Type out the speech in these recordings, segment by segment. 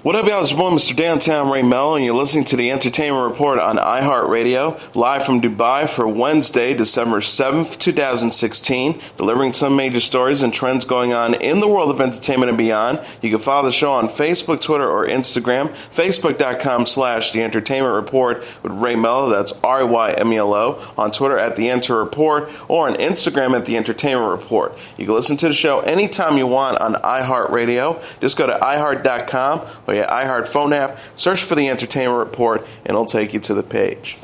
What up, y'all? It's your boy, Mr. Downtown Ray Melo, and you're listening to the Entertainment Report on iHeartRadio, live from Dubai for Wednesday, December 7th, 2016, delivering some major stories and trends going on in the world of entertainment and beyond. You can follow the show on Facebook, Twitter, or Instagram, facebook.com/The Entertainment Report with Ray Melo, that's RAYMELO, on Twitter at The Enter Report, or on Instagram at The Entertainment Report. You can listen to the show anytime you want on iHeartRadio. Just go to iHeart.com or your iHeart phone app, search for The Entertainment Report, and it'll take you to the page.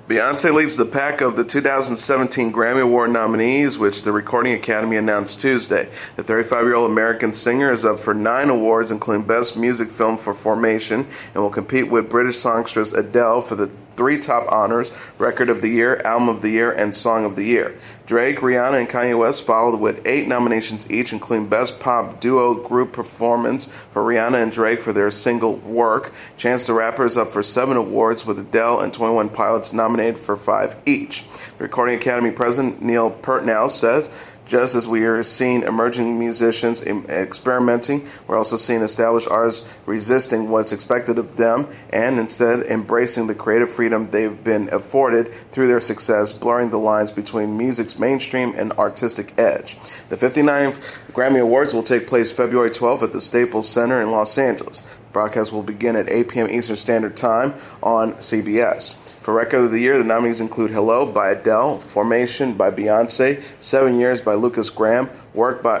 Beyoncé leads the pack of the 2017 Grammy Award nominees, which the Recording Academy announced Tuesday. The 35-year-old American singer is up for 9 awards, including Best Music Film for Formation, and will compete with British songstress Adele for the 3 top honors: Record of the Year, Album of the Year, and Song of the Year. Drake, Rihanna, and Kanye West followed with 8 nominations each, including Best Pop Duo Group Performance for Rihanna and Drake for their single Work. Chance the Rapper is up for 7 awards, with Adele and 21 Pilots nominated for 5 each. The Recording Academy President Neil Pertnow says, just as we are seeing emerging musicians experimenting, we're also seeing established artists resisting what's expected of them and instead embracing the creative freedom they've been afforded through their success, blurring the lines between music's mainstream and artistic edge. The 59th Grammy Awards will take place February 12th at the Staples Center in Los Angeles. The broadcast will begin at 8 p.m. Eastern Standard Time on CBS. For Record of the Year, the nominees include Hello by Adele, Formation by Beyoncé, 7 Years by Lucas Graham, Work by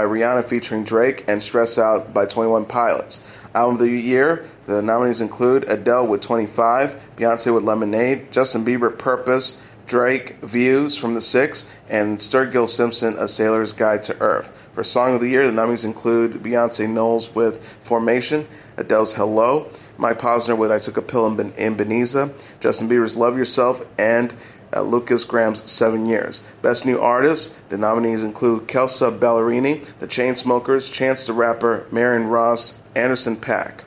Rihanna featuring Drake, and Stress Out by 21 Pilots. Album of the Year, the nominees include Adele with 25, Beyoncé with Lemonade, Justin Bieber, Purpose, Drake, Views from the Six, and Sturgill Simpson, A Sailor's Guide to Earth. For Song of the Year, the nominees include Beyoncé Knowles with Formation, Adele's Hello, Mike Posner with I Took a Pill in Beneza, Justin Bieber's Love Yourself, and Lucas Graham's 7 Years. Best New Artist, the nominees include Kelsa Ballerini, The Chainsmokers, Chance the Rapper, Marion Ross, Anderson .Paak.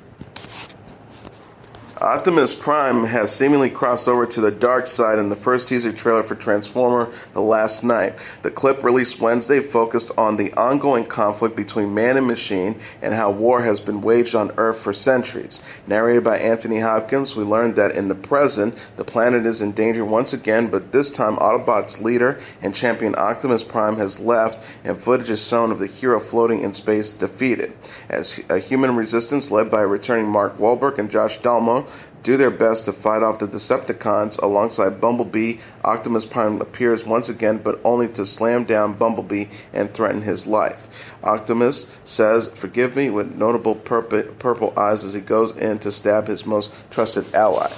Optimus Prime has seemingly crossed over to the dark side in the first teaser trailer for Transformer: The Last Night. The clip released Wednesday focused on the ongoing conflict between man and machine and how war has been waged on Earth for centuries. Narrated by Anthony Hopkins, we learned that in the present, the planet is in danger once again, but this time Autobots' leader and champion Optimus Prime has left, and footage is shown of the hero floating in space defeated. As a human resistance led by returning Mark Wahlberg and Josh Duhamel do their best to fight off the Decepticons alongside Bumblebee, Optimus Prime appears once again, but only to slam down Bumblebee and threaten his life. Optimus says, "Forgive me," with notable purple eyes as he goes in to stab his most trusted ally.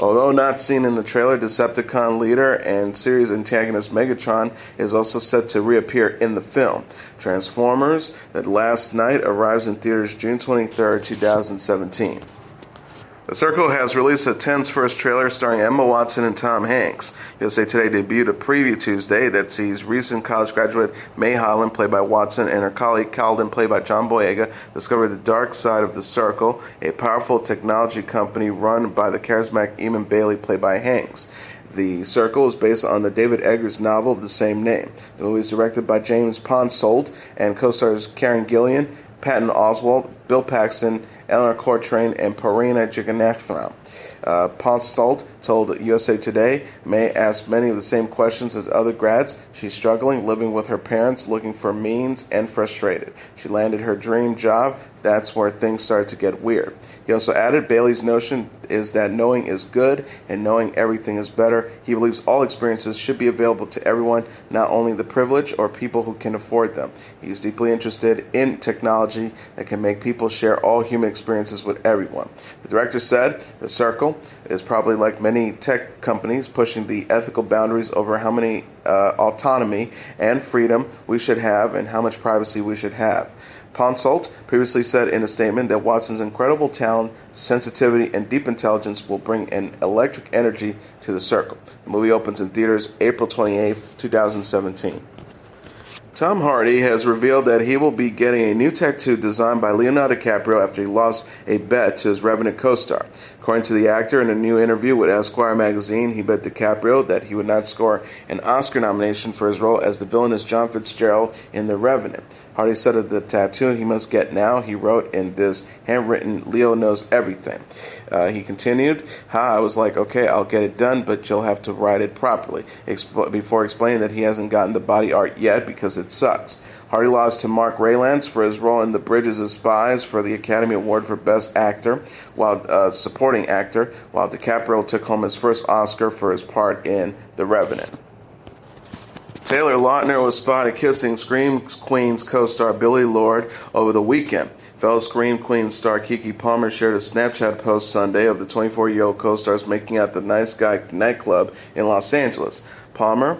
Although not seen in the trailer, Decepticon leader and series antagonist Megatron is also set to reappear in the film. Transformers: The Last Night arrives in theaters June 23, 2017. The Circle has released a tense first trailer starring Emma Watson and Tom Hanks. USA Today debuted a preview Tuesday that sees recent college graduate May Holland, played by Watson, and her colleague Calden, played by John Boyega, discover the dark side of The Circle, a powerful technology company run by the charismatic Eamon Bailey, played by Hanks. The Circle is based on the David Eggers novel of the same name. The movie is directed by James Ponsoldt and co-stars Karen Gillan, Patton Oswalt, Bill Paxton, Eleanor Coltrane, and Parina Jagannathan. Ponsoldt told USA Today, May asked many of the same questions as other grads. She's struggling, living with her parents, looking for means, and frustrated. She landed her dream job. That's where things started to get weird. He also added, Bailey's notion is that knowing is good and knowing everything is better. He believes all experiences should be available to everyone, not only the privileged or people who can afford them. He's deeply interested in technology that can make people share all human experiences with everyone. The director said, The Circle is probably like many tech companies pushing the ethical boundaries over how many autonomy and freedom we should have and how much privacy we should have. Ponsoldt previously said in a statement that Watson's incredible talent, sensitivity, and deep intelligence will bring an electric energy to The Circle. The movie opens in theaters April 28, 2017. Tom Hardy has revealed that he will be getting a new tattoo designed by Leonardo DiCaprio after he lost a bet to his Revenant co-star. According to the actor in a new interview with Esquire magazine, he bet DiCaprio that he would not score an Oscar nomination for his role as the villainous John Fitzgerald in The Revenant. Hardy said of the tattoo he must get now, he wrote in this handwritten, "Leo knows everything." He continued, I was like, okay, I'll get it done, but you'll have to write it properly, before explaining that he hasn't gotten the body art yet because it sucks. Hardy lost to Mark Rylance for his role in The Bridges of Spies for the Academy Award for Best Actor, while Supporting Actor, while DiCaprio took home his first Oscar for his part in The Revenant. Taylor Lautner was spotted kissing Scream Queens co-star Billie Lourd over the weekend. Fellow Scream Queens star Keke Palmer shared a Snapchat post Sunday of the 24-year-old co-stars making out the Nice Guy nightclub in Los Angeles. Palmer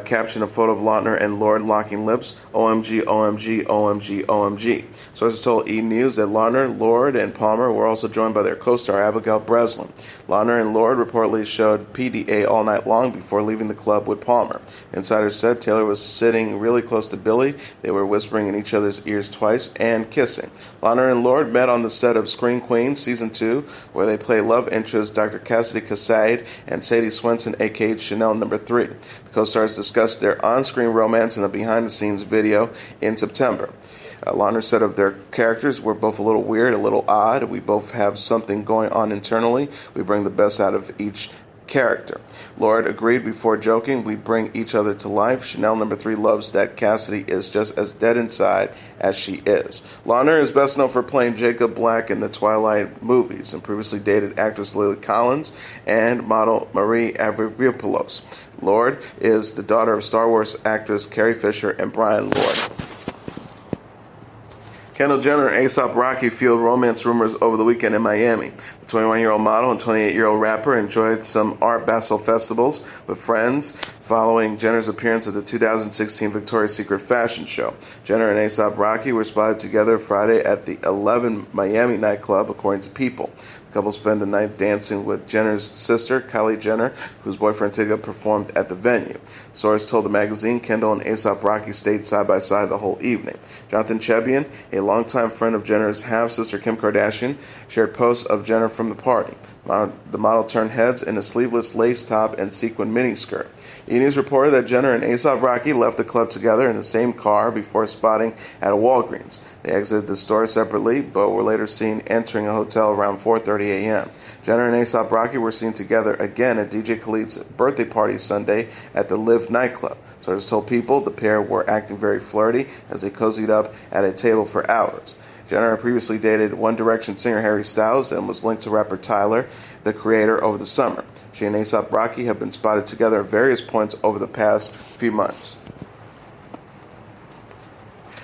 captioned a photo of Lautner and Lourd locking lips, OMG, OMG, OMG, OMG. Sources told E! News that Lautner, Lourd, and Palmer were also joined by their co-star Abigail Breslin. Lautner and Lourd reportedly showed PDA all night long before leaving the club with Palmer. Insiders said Taylor was sitting really close to Billie. They were whispering in each other's ears twice and kissing. Lautner and Lourd met on the set of Scream Queens Season 2, where they play love interests Dr. Cassidy Kassaid and Sadie Swenson, a.k.a. Chanel No. 3. The co-stars discussed their on-screen romance in a behind-the-scenes video in September. Lautner said of their characters, we're both a little weird, a little odd. We both have something going on internally. We bring the best out of each character. Lourd agreed before joking, we bring each other to life. Chanel No. 3 loves that Cassidy is just as dead inside as she is. Lautner is best known for playing Jacob Black in the Twilight movies and previously dated actress Lily Collins and model Marie Avramopoulos. Lourd is the daughter of Star Wars actress Carrie Fisher and Brian Lourd. Kendall Jenner and A$AP Rocky fueled romance rumors over the weekend in Miami. The 21-year-old model and 28-year-old rapper enjoyed some Art Basel festivals with friends following Jenner's appearance at the 2016 Victoria's Secret fashion show. Jenner and A$AP Rocky were spotted together Friday at the 11 Miami nightclub, according to People. The couple spent the night dancing with Jenner's sister, Kylie Jenner, whose boyfriend Tyga performed at the venue. Sources told the magazine Kendall and A$AP Rocky stayed side by side the whole evening. Jonathan Chebian, a longtime friend of Jenner's half-sister Kim Kardashian, shared posts of Jenner from the party. The model turned heads in a sleeveless lace top and sequin miniskirt. E! News reported that Jenner and A$AP Rocky left the club together in the same car before spotting at a Walgreens. They exited the store separately, but were later seen entering a hotel around 4:30 a.m. Jenner and A$AP Rocky were seen together again at DJ Khaled's birthday party Sunday at the Live nightclub. Sources told People the pair were acting very flirty as they cozied up at a table for hours. Jenner previously dated One Direction singer Harry Styles and was linked to rapper Tyler, the Creator, over the summer. She and A$AP Rocky have been spotted together at various points over the past few months.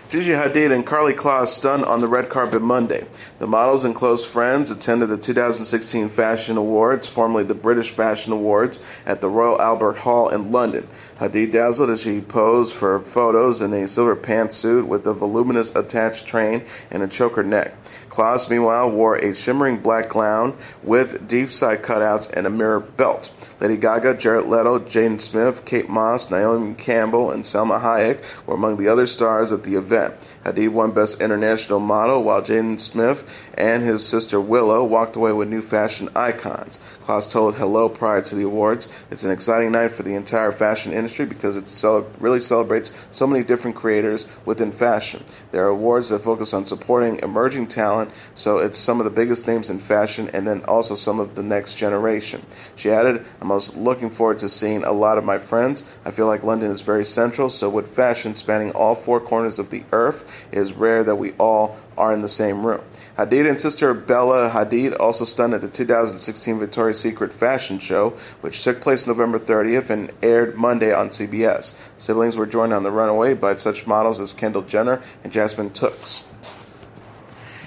Gigi Hadid and Karlie Kloss stunned on the red carpet Monday. The models and close friends attended the 2016 Fashion Awards, formerly the British Fashion Awards, at the Royal Albert Hall in London. Hadid dazzled as she posed for photos in a silver pantsuit with a voluminous attached train and a choker neck. Kloss, meanwhile, wore a shimmering black gown with deep side cutouts and a mirror belt. Lady Gaga, Jared Leto, Jaden Smith, Kate Moss, Naomi Campbell, and Salma Hayek were among the other stars at the event. Hadid won Best International Model, while Jaden Smith and his sister Willow walked away with new fashion icons. Kloss told Hello prior to the awards, "It's an exciting night for the entire fashion industry because it really celebrates so many different creators within fashion. There are awards that focus on supporting emerging talent, so it's some of the biggest names in fashion and then also some of the next generation." She added, "I'm most looking forward to seeing a lot of my friends. I feel like London is very central, so with fashion spanning all four corners of the earth, it is rare that we all are in the same room." Hadid and sister Bella Hadid also stunned at the 2016 Victoria's Secret fashion show, which took place November 30th and aired Monday on CBS. Siblings were joined on the runway by such models as Kendall Jenner and Jasmine Tooks.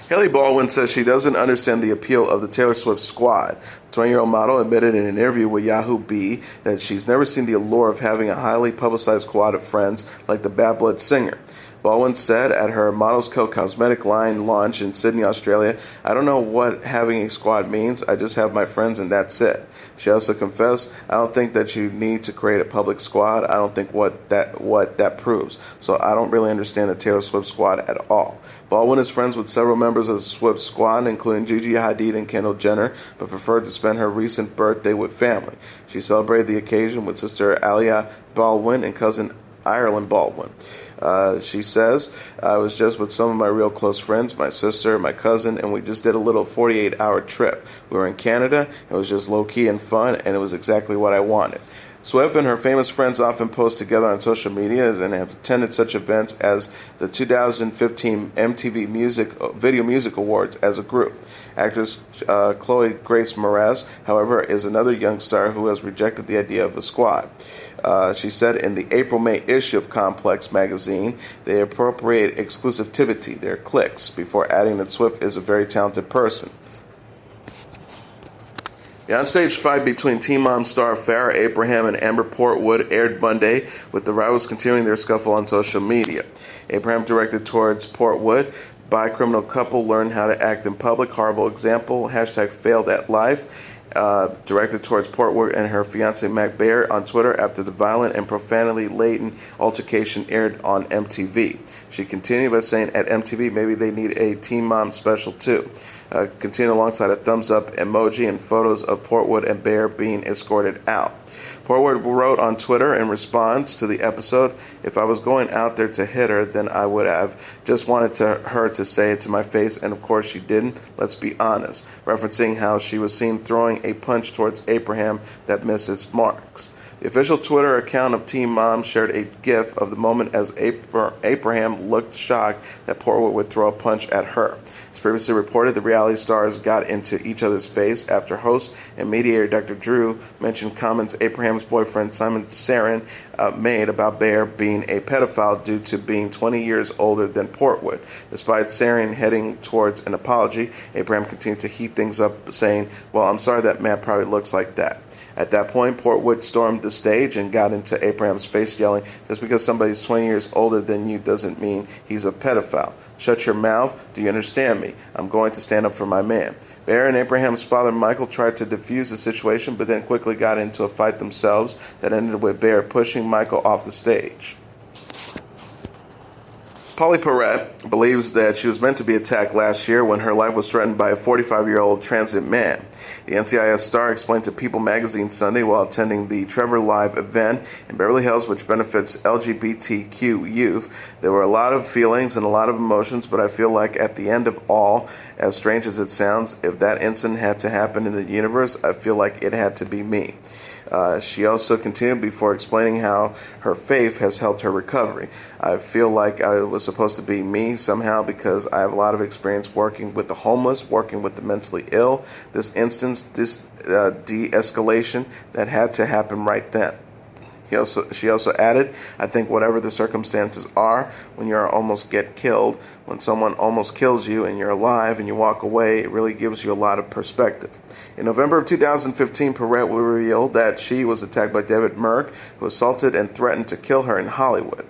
Hailey Baldwin says she doesn't understand the appeal of the Taylor Swift squad. The 20-year-old model admitted in an interview with Yahoo B that she's never seen the allure of having a highly publicized squad of friends like the Bad Blood singer. Baldwin said at her Models Co. cosmetic line launch in Sydney, Australia, "I don't know what having a squad means. I just have my friends and that's it." She also confessed, "I don't think that you need to create a public squad. I don't think what that proves. So I don't really understand the Taylor Swift squad at all." Baldwin is friends with several members of the Swift squad, including Gigi Hadid and Kendall Jenner, but preferred to spend her recent birthday with family. She celebrated the occasion with sister Hailey Baldwin and cousin Ireland Baldwin. She says, "I was just with some of my real close friends, my sister, my cousin, and we just did a little 48-hour trip. We were in Canada. It was just low-key and fun, and it was exactly what I wanted." Swift and her famous friends often post together on social media and have attended such events as the 2015 MTV Video Music Awards as a group. Actress Chloe Grace Moretz, however, is another young star who has rejected the idea of a squad. She said in the April-May issue of Complex magazine, they appropriate exclusivity, their cliques, before adding that Swift is a very talented person. The onstage fight between Teen Mom star Farrah Abraham and Amber Portwood aired Monday, with the rivals continuing their scuffle on social media. Abraham directed towards Portwood, "Bi-criminal couple learn how to act in public, horrible example, #failed at life." Directed towards Portwood and her fiancé Mac Baer on Twitter after the violent and profanity-laden altercation aired on MTV. She continued by saying, "At MTV, maybe they need a Teen Mom special too." Continued alongside a thumbs-up emoji and photos of Portwood and Baer being escorted out. Portwood wrote on Twitter in response to the episode, "If I was going out there to hit her, then I would have just wanted her to say it to my face, and of course she didn't, let's be honest," referencing how she was seen throwing a punch towards Abraham that missed its marks. The official Twitter account of Teen Mom shared a GIF of the moment as Abraham looked shocked that Portwood would throw a punch at her. As previously reported, the reality stars got into each other's face after host and mediator Dr. Drew mentioned comments Abraham's boyfriend Simon Sarin made about Baer being a pedophile due to being 20 years older than Portwood. Despite Sarin heading towards an apology, Abraham continued to heat things up, saying, "Well, I'm sorry that man probably looks like that." At that point, Portwood stormed the stage and got into Abraham's face, yelling, "Just because somebody's 20 years older than you doesn't mean he's a pedophile. Shut your mouth. Do you understand me? I'm going to stand up for my man." Baer and Abraham's father, Michael, tried to defuse the situation, but then quickly got into a fight themselves that ended with Baer pushing Michael off the stage. Pauley Perrette believes that she was meant to be attacked last year when her life was threatened by a 45-year-old transient man. The NCIS star explained to People magazine Sunday while attending the Trevor Live event in Beverly Hills, which benefits LGBTQ youth. "There were a lot of feelings and a lot of emotions, but I feel like at the end of all, as strange as it sounds, if that incident had to happen in the universe, I feel like it had to be me." She also continued before explaining how her faith has helped her recovery. "I feel like I was supposed to be me somehow because I have a lot of experience working with the homeless, working with the mentally ill. This instance, this de-escalation that had to happen right then." She also added, "I think whatever the circumstances are, when you almost get killed, when someone almost kills you and you're alive and you walk away, it really gives you a lot of perspective." In November of 2015, Perrette revealed that she was attacked by David Merck, who assaulted and threatened to kill her in Hollywood.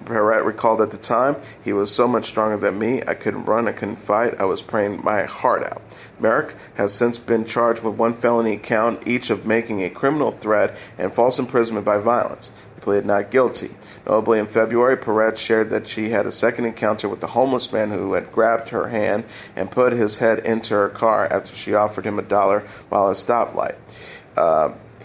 Perrette recalled at the time, "He was so much stronger than me. I couldn't run, I couldn't fight. I was praying my heart out." Merck has since been charged with one felony count, each of making a criminal threat and false imprisonment by violence. He pleaded not guilty. Notably, in February, Perrette shared that she had a second encounter with the homeless man who had grabbed her hand and put his head into her car after she offered him $1 while at a stoplight.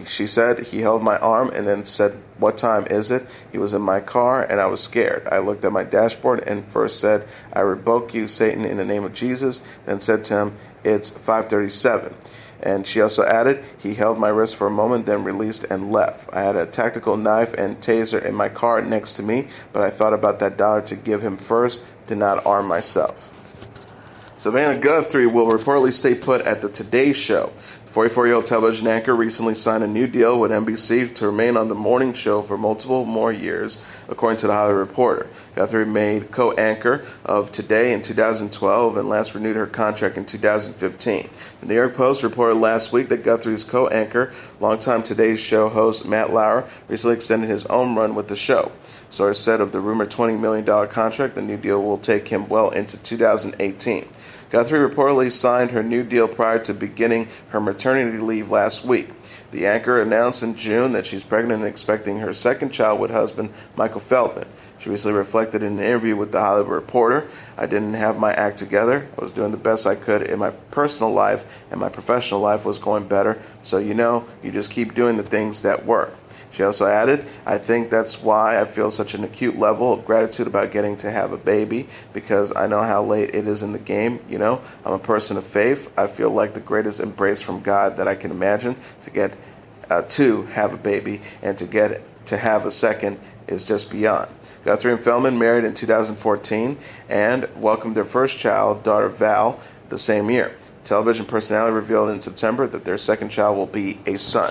She said, "He held my arm and then said, 'What time is it?' He was in my car and I was scared. I looked at my dashboard and first said, 'I rebuke you, Satan, in the name of Jesus,' then said to him, 'It's 5:37. And she also added, "He held my wrist for a moment, then released and left. I had a tactical knife and taser in my car next to me, but I thought about that $1 to give him first, did not arm myself." Savannah Guthrie will reportedly stay put at the Today Show. 44-year-old television anchor recently signed a new deal with NBC to remain on the morning show for multiple more years, according to The Hollywood Reporter. Guthrie made co-anchor of Today in 2012 and last renewed her contract in 2015. The New York Post reported last week that Guthrie's co-anchor, longtime Today's Show host Matt Lauer, recently extended his own run with the show. Sources said of the rumored $20 million contract, the new deal will take him well into 2018. Guthrie reportedly signed her new deal prior to beginning her maternity leave last week. The anchor announced in June that she's pregnant and expecting her second child with husband Michael Feldman. She recently reflected in an interview with The Hollywood Reporter, "I didn't have my act together. I was doing the best I could in my personal life, and my professional life was going better. So, you just keep doing the things that work." She also added, "I think that's why I feel such an acute level of gratitude about getting to have a baby, because I know how late it is in the game. I'm a person of faith. I feel like the greatest embrace from God that I can imagine to get to have a baby, and to get to have a second is just beyond." Guthrie and Feldman married in 2014 and welcomed their first child, daughter Val, the same year. Television personality revealed in September that their second child will be a son.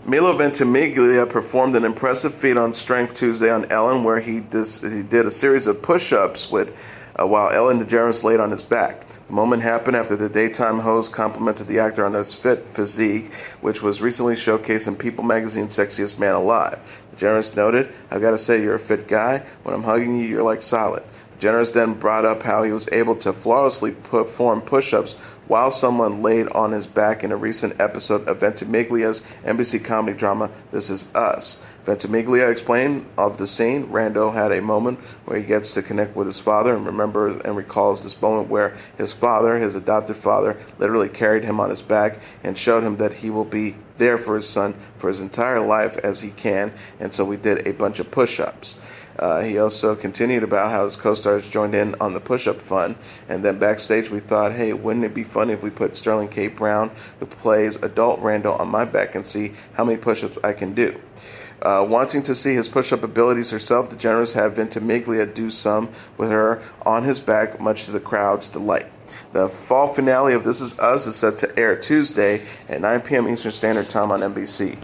Milo Ventimiglia performed an impressive feat on Strength Tuesday on Ellen, where he did a series of push-ups while Ellen DeGeneres laid on his back. The moment happened after the daytime host complimented the actor on his fit physique, which was recently showcased in People magazine's Sexiest Man Alive. DeGeneres noted, "I've got to say, you're a fit guy. When I'm hugging you, you're like solid." DeGeneres then brought up how he was able to flawlessly perform push-ups while someone laid on his back in a recent episode of Ventimiglia's NBC comedy drama This Is Us. Ventimiglia explained of the scene, Rando had a moment where he gets to connect with his father and remembers and recalls this moment where his father, his adopted father, literally carried him on his back and showed him that he will be there for his son for his entire life as he can, and so we did a bunch of push-ups. He also continued about how his co-stars joined in on the push-up fun, and then backstage we thought, hey, wouldn't it be funny if we put Sterling K. Brown, who plays adult Randall, on my back and see how many push-ups I can do. Wanting to see his push-up abilities herself, DeGeneres had Ventimiglia do some with her on his back, much to the crowd's delight. The fall finale of This Is Us is set to air Tuesday at 9 p.m. Eastern Standard Time on NBC.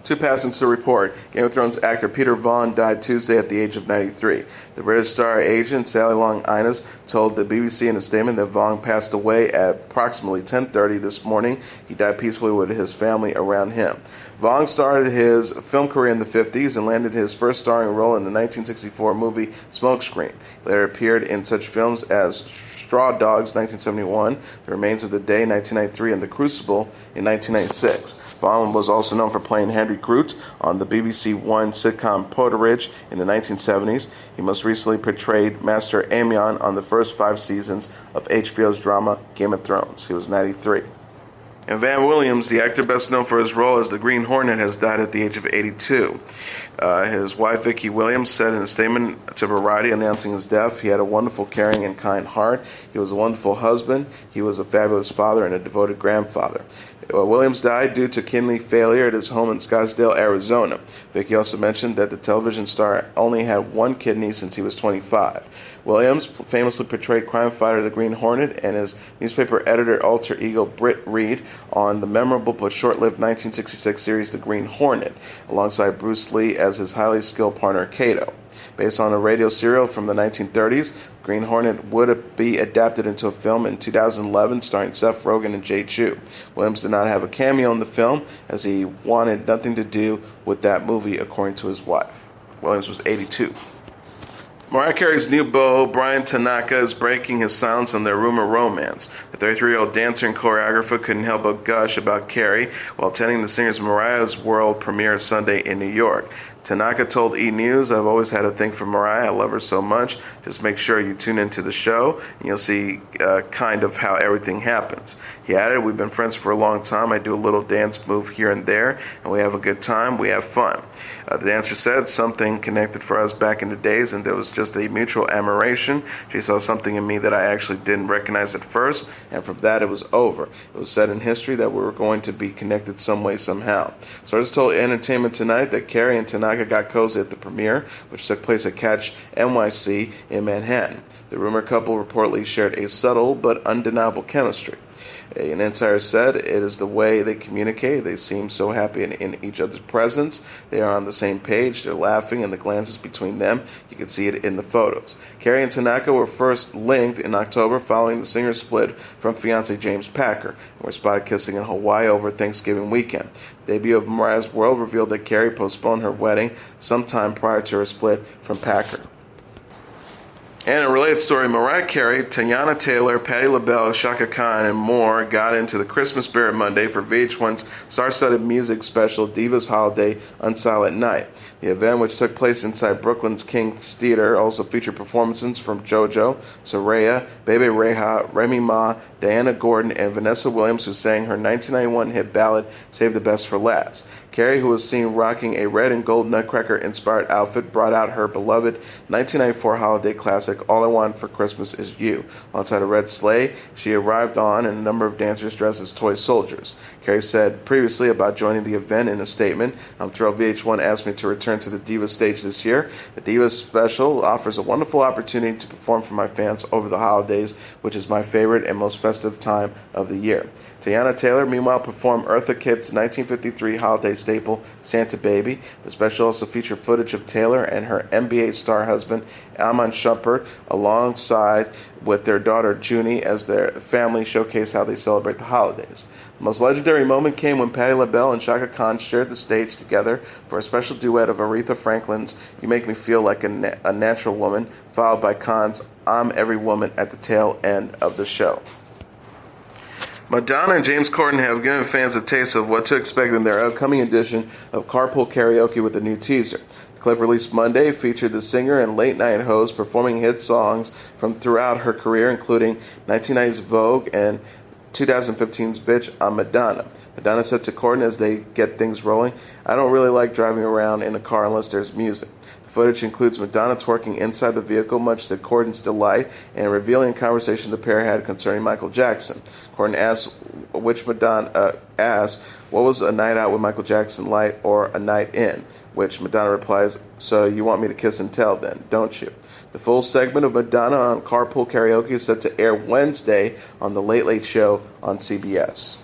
Two passings to report. Game of Thrones actor Peter Vaughan died Tuesday at the age of 93. The British star agent Sally Long-Innes told the BBC in a statement that Vaughan passed away at approximately 10:30 this morning. He died peacefully with his family around him. Vaughan started his film career in the 50s and landed his first starring role in the 1964 movie Smokescreen. He later appeared in such films as Straw Dogs, 1971, The Remains of the Day, 1993, and The Crucible in 1996. Vaughan was also known for playing Henry Groot on the BBC One sitcom Portwood in the 1970s. He most recently portrayed Master Aemon on the first 5 seasons of HBO's drama Game of Thrones. He was 93. And Van Williams, the actor best known for his role as the Green Hornet, has died at the age of 82. His wife, Vicki Williams, said in a statement to Variety announcing his death, "He had a wonderful, caring, and kind heart. He was a wonderful husband. He was a fabulous father and a devoted grandfather." Williams died due to kidney failure at his home in Scottsdale, Arizona. Vicki also mentioned that the television star only had one kidney since he was 25. Williams famously portrayed crime fighter the Green Hornet and his newspaper editor alter ego Britt Reed on the memorable but short-lived 1966 series The Green Hornet, alongside Bruce Lee as his highly skilled partner Kato. Based on a radio serial from the 1930s, Green Hornet would be adapted into a film in 2011 starring Seth Rogen and Jay Chu. Williams did not have a cameo in the film as he wanted nothing to do with that movie, according to his wife. Williams was 82. Mariah Carey's new beau, Bryan Tanaka, is breaking his silence on their rumor romance. The 33-year-old dancer and choreographer couldn't help but gush about Carey while attending the singer's Mariah's world premiere Sunday in New York. Tanaka told E! News, "I've always had a thing for Mariah. I love her so much. Just make sure you tune into the show, and you'll see kind of how everything happens." He added, "We've been friends for a long time. I do a little dance move here and there, and we have a good time. We have fun." The dancer said something connected for us back in the days, and there was just a mutual admiration. She saw something in me that I actually didn't recognize at first, and from that it was over. It was said in history that we were going to be connected some way, somehow. Sources told Entertainment Tonight that Carey and Tanaka got cozy at the premiere, which took place at Catch NYC in Manhattan. The rumored couple reportedly shared a subtle but undeniable chemistry. An insider said, "It is the way they communicate. They seem so happy in each other's presence. They are on the same page. They're laughing, and the glances between them, you can see it in the photos." Carey and Tanaka were first linked in October following the singer's split from fiancé James Packer, and were spotted kissing in Hawaii over Thanksgiving weekend. The debut of Mariah's World revealed that Carey postponed her wedding sometime prior to her split from Packer. And a related story, Mariah Carey, Teyana Taylor, Patti LaBelle, Chaka Khan, and more got into the Christmas spirit Monday for VH1's star-studded music special Divas Holiday Unsilent Night. The event, which took place inside Brooklyn's King's Theater, also featured performances from JoJo, Soraya, Bebe Rexha, Remy Ma, Diana Gordon, and Vanessa Williams, who sang her 1991 hit ballad Save the Best for Last. Carey, who was seen rocking a red and gold Nutcracker-inspired outfit, brought out her beloved 1994 holiday classic All I Want for Christmas Is You. Alongside a red sleigh, she arrived on, and a number of dancers dressed as toy soldiers. Carey said previously about joining the event in a statement, "I'm thrilled VH1 asked me to return to the Divas stage this year. The Divas special offers a wonderful opportunity to perform for my fans over the holidays, which is my favorite and most festive time of the year." Teyana Taylor, meanwhile, performed Eartha Kitt's 1953 holiday staple, Santa Baby. The special also featured footage of Taylor and her NBA star husband, Amon Shumpert, alongside with their daughter, Junie, as their family showcased how they celebrate the holidays. The most legendary moment came when Patti LaBelle and Chaka Khan shared the stage together for a special duet of Aretha Franklin's You Make Me Feel Like a Natural Woman, followed by Khan's I'm Every Woman at the tail end of the show. Madonna and James Corden have given fans a taste of what to expect in their upcoming edition of Carpool Karaoke with a new teaser. The clip released Monday featured the singer and late-night host performing hit songs from throughout her career, including 1990's Vogue and 2015's Bitch I'm Madonna. Madonna said to Corden as they get things rolling, "I don't really like driving around in a car unless there's music." The footage includes Madonna twerking inside the vehicle, much to Corden's delight, and revealing a conversation the pair had concerning Michael Jackson. Corden asked what was a night out with Michael Jackson like or a night in, which Madonna replies, "So you want me to kiss and tell then, don't you?" The full segment of Madonna on Carpool Karaoke is set to air Wednesday on The Late Late Show on CBS.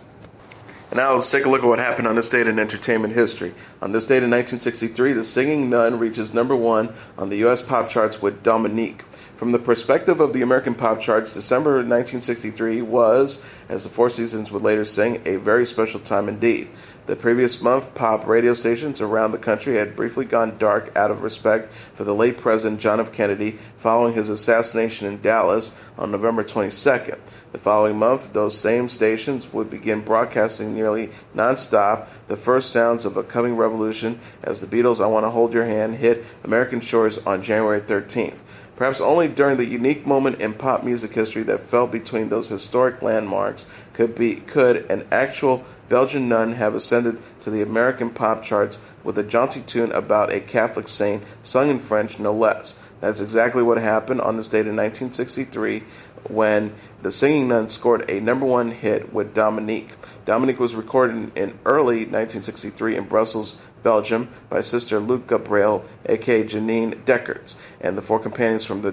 And now let's take a look at what happened on this date in entertainment history. On this date in 1963, the Singing Nun reaches number one on the U.S. pop charts with Dominique. From the perspective of the American pop charts, December 1963 was, as the Four Seasons would later sing, a very special time indeed. The previous month, pop radio stations around the country had briefly gone dark out of respect for the late President John F. Kennedy following his assassination in Dallas on November 22nd. The following month, those same stations would begin broadcasting nearly nonstop the first sounds of a coming revolution as the Beatles' I Want to Hold Your Hand hit American shores on January 13th. Perhaps only during the unique moment in pop music history that fell between those historic landmarks could an actual Belgian nun have ascended to the American pop charts with a jaunty tune about a Catholic saint, sung in French no less. That's exactly what happened on this date in 1963 when the Singing Nun scored a number one hit with Dominique. Dominique was recorded in early 1963 in Brussels, Belgium, by Sister Luc Gabriel, a.k.a. Janine Deckerts, and the four companions from the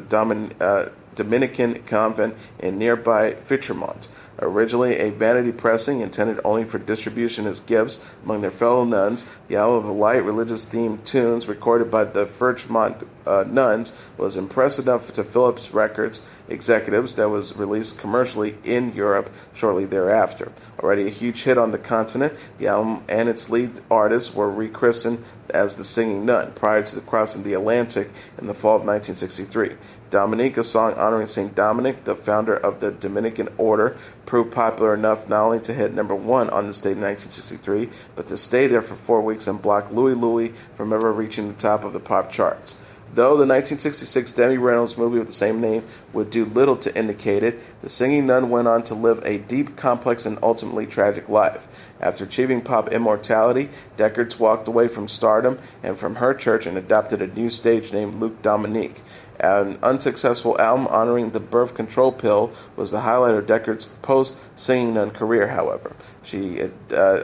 Dominican convent in nearby Fitremont. Originally a vanity pressing intended only for distribution as gifts among their fellow nuns, the album of light religious-themed tunes recorded by the Fitremont nuns was impressive enough to Philips Records executives that was released commercially in Europe shortly thereafter. Already a huge hit on the continent, the album and its lead artists were rechristened as the Singing Nun prior to crossing the Atlantic in the fall of 1963. Dominique, a song honoring St. Dominic, the founder of the Dominican order, proved popular enough not only to hit number one on this date in 1963, but to stay there for 4 weeks and block Louie Louie from ever reaching the top of the pop charts. Though the 1966 Debbie Reynolds movie with the same name would do little to indicate it, the Singing Nun went on to live a deep, complex, and ultimately tragic life. After achieving pop immortality, Deckerts walked away from stardom and from her church and adopted a new stage name, Luc Dominique. An unsuccessful album honoring the birth control pill was the highlight of Deckerts' post-Singing Nun career, however. She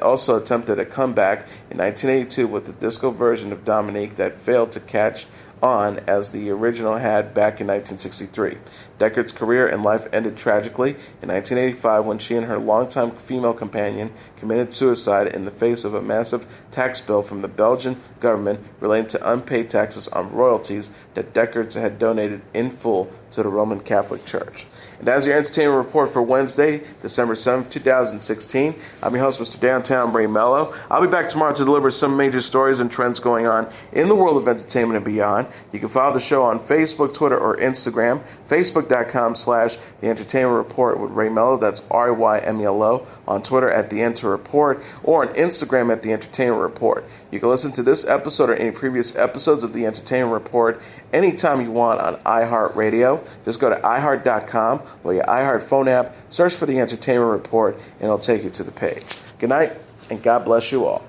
also attempted a comeback in 1982 with the disco version of Dominique that failed to catch on as the original had back in 1963. Deckard's career and life ended tragically in 1985 when she and her longtime female companion committed suicide in the face of a massive tax bill from the Belgian government relating to unpaid taxes on royalties that Deckard had donated in full to the Roman Catholic Church. And that's your entertainment report for Wednesday, December 7th, 2016. I'm your host, Mr. Downtown Bray Melo. I'll be back tomorrow to deliver some major stories and trends going on in the world of entertainment and beyond. You can follow the show on Facebook, Twitter, or Instagram. Facebook.com/The Entertainment Report with Ray Melo. That's RYMELO. On Twitter at The Enter Report, or on Instagram at The Entertainment Report. You can listen to this episode or any previous episodes of The Entertainment Report anytime you want on iHeartRadio. Just go to iHeart.com or your iHeart phone app, search for The Entertainment Report, and it'll take you to the page. Good night, and God bless you all.